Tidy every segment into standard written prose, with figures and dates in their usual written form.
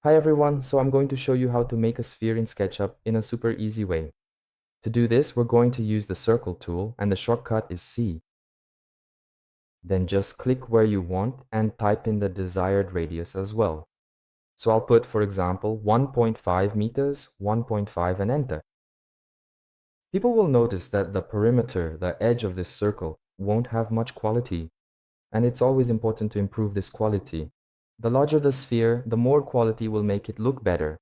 Hi everyone, so I'm going to show you how to make a sphere in SketchUp in a super easy way. To do this, we're going to use the circle tool and the shortcut is C. Then just click where you want and type in the desired radius as well. So I'll put, for example, 1.5 meters, 1.5 and enter. People will notice that the perimeter, the edge of this circle, won't have much quality, and it's always important to improve this quality. The larger the sphere, the more quality will make it look better.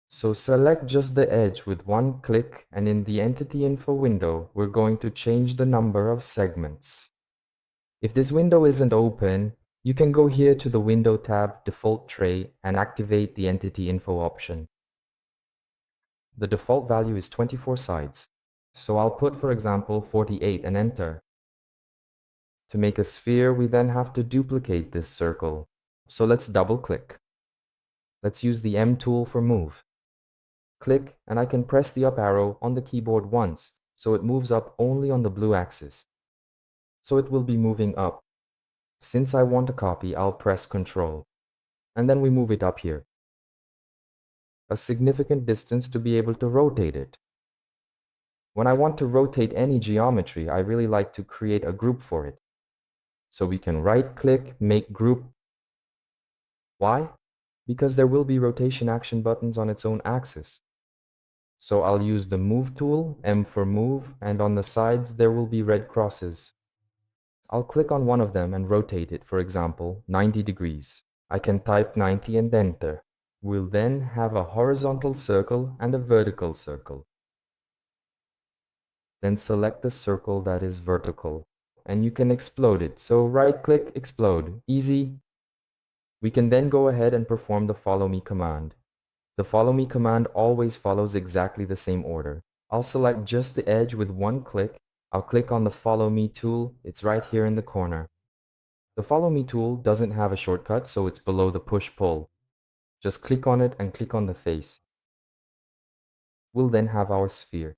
So select just the edge with one click, and in the Entity Info window, we're going to change the number of segments. If this window isn't open, you can go here to the Window tab, Default Tray, and activate the Entity Info option. The default value is 24 sides, so I'll put, for example, 48 and enter. To make a sphere, we then have to duplicate this circle. So let's double-click. Let's use the M tool for Move. Click, and I can press the up arrow on the keyboard once, so it moves up only on the blue axis. So it will be moving up. Since I want a copy, I'll press Ctrl, and then we move it up here. A significant distance to be able to rotate it. When I want to rotate any geometry, I really like to create a group for it. So we can right-click, make group. Why? Because there will be rotation action buttons on its own axis. So I'll use the Move tool, M for Move, and on the sides there will be red crosses. I'll click on one of them and rotate it, for example, 90 degrees. I can type 90 and enter. We'll then have a horizontal circle and a vertical circle. Then select the circle that is vertical, and you can explode it. So right-click, explode. Easy. We can then go ahead and perform the follow me command. The follow me command always follows exactly the same order. I'll select just the edge with one click. I'll click on the follow me tool. It's right here in the corner. The follow me tool doesn't have a shortcut, so it's below the push pull. Just click on it and click on the face. We'll then have our sphere.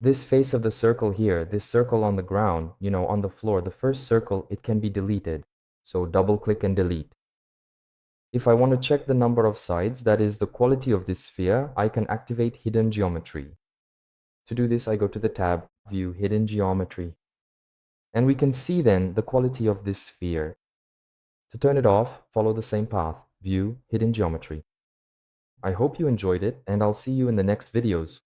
This face of the circle here, this circle on the ground, on the floor, the first circle, it can be deleted. So double click and delete. If I want to check the number of sides, that is the quality of this sphere, I can activate Hidden Geometry. To do this, I go to the tab, View Hidden Geometry. And we can see then the quality of this sphere. To turn it off, follow the same path, View Hidden Geometry. I hope you enjoyed it, and I'll see you in the next videos.